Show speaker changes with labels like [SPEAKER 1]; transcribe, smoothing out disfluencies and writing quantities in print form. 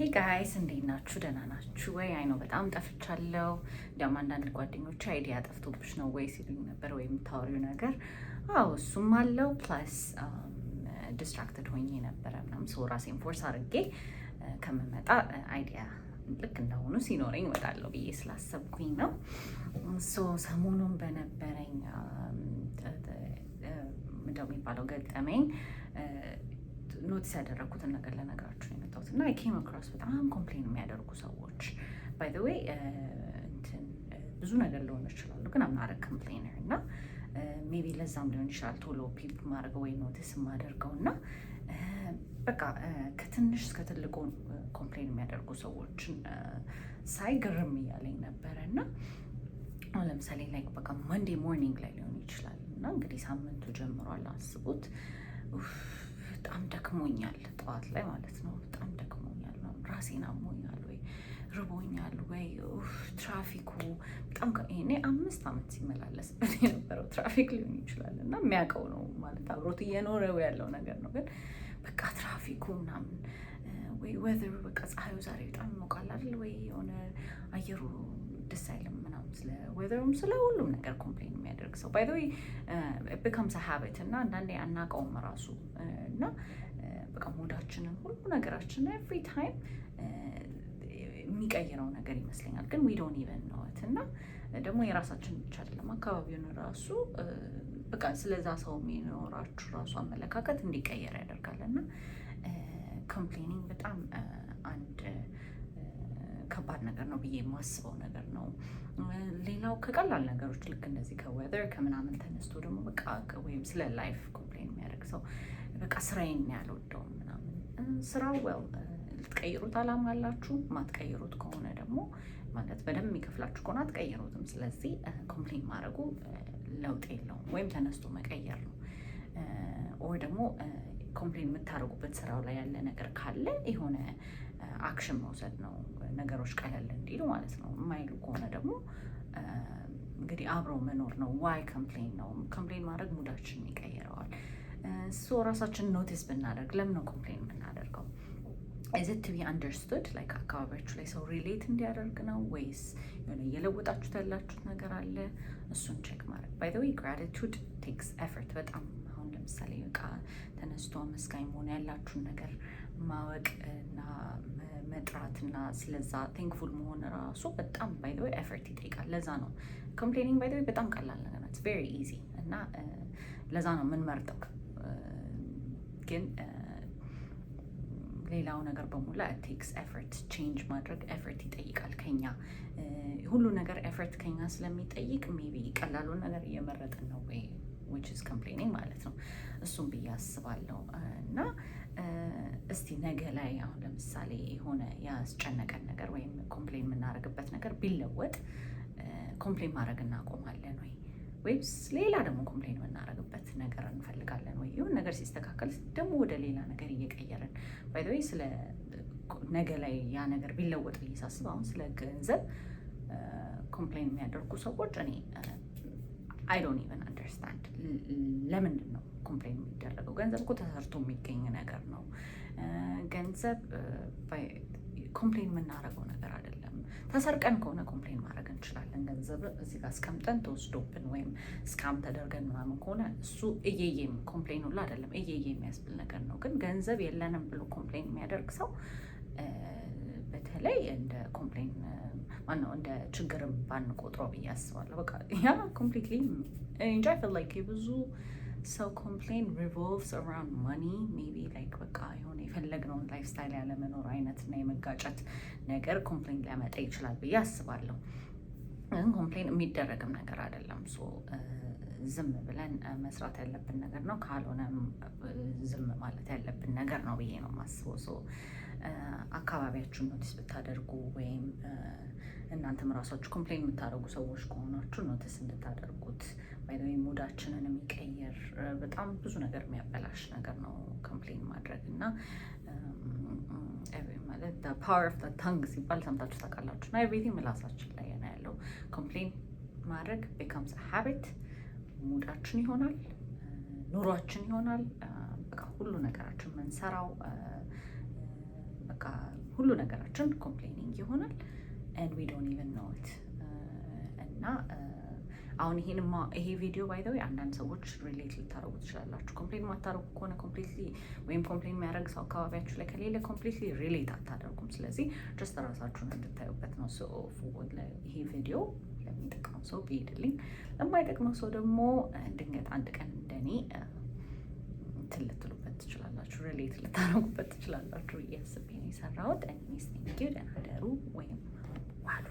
[SPEAKER 1] ሄይ ጋይስ እንዴት ናችሁ? ደህና ናችሁ ወይ? አይ ነው በጣም ጠፍቻለሁ። እንዲያውም አንዳንድ ጓደኞች አይዲያ ጠፍቶብሽ ነው ወይ ሲሉኝ ነበር፣ ወይ የምታወሪው ነገር። አዎ እሱም አለው። ፕላስ ዲስትራክትድ ሆኜ ነበረ ምናምን ሰው ራሴን ፎርስ አድርጌ ከምመጣ አይዲያ ልክ እንደሆኑ ሲኖረኝ እመጣለሁ ብዬ ስላሰብኩኝ ነው። ሰሞኑን በነበረኝ ምንድነው የሚባለው ገጠመኝ ኖቲስ ያደረግኩትን ነገር ለነገራችሁ ነው የመጣሁት እና አይ ኬም አክሮስ በጣም ኮምፕሌን የሚያደርጉ ሰዎች ባይ ዘ ዌይ ብዙ ነገር ሊሆን ይችላሉ፣ ግን አምናረ ኮምፕሌነር እና ሜቢ ለዛም ሊሆን ይችላል ቶሎ ፒፕ ማድረገው ወይ ኖቲስ የማደርገው እና በቃ ከትንሽ እስከ ትልቁ ኮምፕሌን የሚያደርጉ ሰዎችን ሳይ ግርም እያለኝ ነበረ እና አሁን ለምሳሌ ላይ በቃ መንዴ ሞርኒንግ ላይ ሊሆን ይችላል እና እንግዲህ ሳምንቱ ጀምሯል። አስቡት በጣም ደክሞኛል፣ ጠዋት ላይ ማለት ነው። በጣም ደክሞኛል ነው፣ ራሴን አሞኛል ወይ ርቦኛል ወይ ትራፊኩ በጣም እኔ 5 ዓመት ሲመላለስበት የነበረው ትራፊክ ሊሆን ይችላል እና የሚያውቀው ነው ማለት አብሮት እየኖረው ያለው ነገር ነው። ግን በቃ ትራፊኩ ምናምን ወይ ዌዘሩ በቃ ፀሐዩ ዛሬ በጣም ይሞቃል አይደል ወይ የሆነ አየሩ ደስ አይልም ምናምን፣ ስለ ዌዘሩም ስለ ሁሉም ነገር ኮምፕሌን የሚያደርግ ሰው ባይ ዘ ዌይ ቢካምስ ሃቢት እና አንዳንዴ አናውቀውም ራሱ እና በቃ ሙዳችንን ሁሉ ነገራችንን ኤቭሪ ታይም የሚቀይረው ነገር ይመስለኛል። ግን ዊ ዶንት ኢቨን ኖው ኢት እና ደግሞ የራሳችን ብቻ አይደለም አካባቢውን ራሱ በቃ ስለዛ ሰው የሚኖራችሁ ራሱ አመለካከት እንዲቀየር ያደርጋል እና ኮምፕሌኒንግ በጣም አንድ ከባድ ነገር ነው ብዬ የማስበው ነገር ነው። ሌላው ከቀላል ነገሮች ልክ እንደዚህ ከዌዘር ከምናምን ተነስቶ ደግሞ በቃ ወይም ስለ ላይፍ ኮምፕሌን የሚያደርግ ሰው በቃ ስራዬን ያልወደውም ምናምን። ስራው ልትቀይሩት አላማ አላችሁ፣ ማትቀይሩት ከሆነ ደግሞ ማለት በደንብ የሚከፍላችሁ ከሆነ አትቀይሩትም። ስለዚህ ኮምፕሌን ማድረጉ ለውጥ የለውም፣ ወይም ተነስቶ መቀየር ነው። ኦር ደግሞ ኮምፕሌን የምታደርጉበት ስራው ላይ ያለ ነገር ካለ የሆነ አክሽን መውሰድ ነው፣ ነገሮች ቀለል እንዲሉ ማለት ነው። የማይሉ ከሆነ ደግሞ እንግዲህ አብረው መኖር ነው። ዋይ ኮምፕሌን ነው? ኮምፕሌን ማድረግ ሙዳችንን ይቀይረዋል። ራሳችን ኖቲስ ብናደርግ ለምን ነው ኮምፕሌን የምናደርገው? ኢዝ ኢት ቱ ቢ አንደርስቱድ ላይክ አካባቢያችሁ ላይ ሰው ሪሌት እንዲያደርግ ነው ወይስ የሆነ እየለወጣችሁት ያላችሁት ነገር አለ? እሱን ቼክ ማድረግ። ባይ ዘ ዌይ ግራቲቱድ ቴክስ ኤፈርት በጣም። አሁን ለምሳሌ በቃ ተነስቶ አመስጋኝ መሆን ያላችሁን ነገር ማወቅ እና መጥራት እና ስለዛ ቴንክፉል መሆን ራሱ በጣም ባይ ዘ ዌይ ኤፈርት ይጠይቃል። ለዛ ነው ኮምፕሌኒንግ ባይ ዘ ዌይ በጣም ቀላል ነገር ነው። ኢትስ ቬሪ ኢዚ እና ለዛ ነው የምንመርጠው። ግን ሌላው ነገር በሙላ ቴክስ ኤፈርት፣ ቼንጅ ማድረግ ኤፈርት ይጠይቃል ከኛ። ሁሉ ነገር ኤፈርት ከኛ ስለሚጠይቅ ሜቢ ቀላሉን ነገር እየመረጥን ነው ወይ which is complaining ማለት ነው። እሱም ብዬ አስባለሁ። እና እስቲ ነገ ላይ አሁን ለምሳሌ የሆነ ያስጨነቀን ነገር ወይም ኮምፕሌን የምናደርግበት ነገር ቢለወጥ ኮምፕሌን ማድረግ እናቆማለን ወይ? ወይስ ሌላ ደግሞ ኮምፕሌን የምናደርግበት ነገር እንፈልጋለን ወይ? ይሁን ነገር ሲስተካከል ደግሞ ወደ ሌላ ነገር እየቀየርን ባይ ዘ ዌይ ስለ ነገ ላይ ያ ነገር ቢለወጥ ብዬ ሳስብ አሁን ስለ ገንዘብ ኮምፕሌን የሚያደርጉ ሰዎች እኔ አይ ዶንት ኢቨን አንደርስታንድ ለምንድን ነው ኮምፕሌን የሚደረገው? ገንዘብ እኮ ተሰርቶ የሚገኝ ነገር ነው። ገንዘብ ኮምፕሌን የምናደርገው ነገር አይደለም። ተሰርቀን ከሆነ ኮምፕሌን ማድረግ እንችላለን። ገንዘብ እዚህ ጋር አስቀምጠን ተወስዶብን ወይም ስካም ተደርገን ምናምን ከሆነ እሱ እየየም ኮምፕሌን ሁላ አይደለም፣ እየየ የሚያስብል ነገር ነው። ግን ገንዘብ የለንም ብሎ ኮምፕሌን የሚያደርግ ሰው በተለይ እንደ ኮምፕሌን ማነው እንደ ችግርም ባንቆጥረው ብዬ አስባለሁ። በቃ ያ ኮምፕሊትሊ እንጃ አይ ፊል ላይክ የብዙ ሰው ኮምፕሌን ሪቮልቭስ አራውንድ ማኒ ሜቢ ላይክ በቃ የሆነ የፈለግነውን ላይፍ ስታይል ያለመኖር አይነት እና የመጋጨት ነገር ኮምፕሌን ሊያመጣ ይችላል ብዬ አስባለሁ። ግን ኮምፕሌን የሚደረግም ነገር አይደለም። ዝም ብለን መስራት ያለብን ነገር ነው። ካልሆነም ዝም ማለት ያለብን ነገር ነው ብዬ ነው የማስበው። አካባቢያችሁን ኖቲስ ብታደርጉ ወይም እናንተም ራሳችሁ ኮምፕሌን የምታደርጉ ሰዎች ከሆናችሁ ኖቲስ እንድታደርጉት። ባይ ዘ ዌይ ሙዳችንን የሚቀይር በጣም ብዙ ነገር የሚያበላሽ ነገር ነው ኮምፕሌን ማድረግ እና ማለት ፓወር ኦፍ ታንግ ሲባል ሰምታችሁ ታውቃላችሁ። እና ኤቭሪቲንግ ምላሳችን ላይ ነው ያለው። ኮምፕሌን ማድረግ ቢካምስ ሃቢት፣ ሙዳችን ይሆናል፣ ኑሯችን ይሆናል። በቃ ሁሉ ነገራችን የምንሰራው በቃ ሁሉ ነገራችን ኮምፕሌኒንግ ይሆናል and we don't even know it እና አሁን ይሄ ቪዲዮ ባይ ዘ ወይ አንዳንድ ሰዎች ሪሌት ልታረጉ ትችላላችሁ። ኮምፕሌን ማታረጉ ከሆነ ኮምፕሊትሊ ወይም ኮምፕሌን የሚያደርግ ሰው አካባቢያችሁ ላይ ከሌለ ኮምፕሊትሊ ሪሌት አታደርጉም። ስለዚህ ጀስት ራሳችሁን እንድታዩበት ነው። ይሄ ቪዲዮ ለሚጠቅመው ሰው ቢሄድልኝ፣ ለማይጠቅመው ሰው ደግሞ ድንገት አንድ ቀን እንደኔ ልትሉበት ትችላላችሁ፣ ሪሌት ልታረጉበት ትችላላችሁ ብዬ አስቤ ነው የሰራሁት። እኔ ቴንኪው፣ ደህና ደሩ ወይም ዋሉ።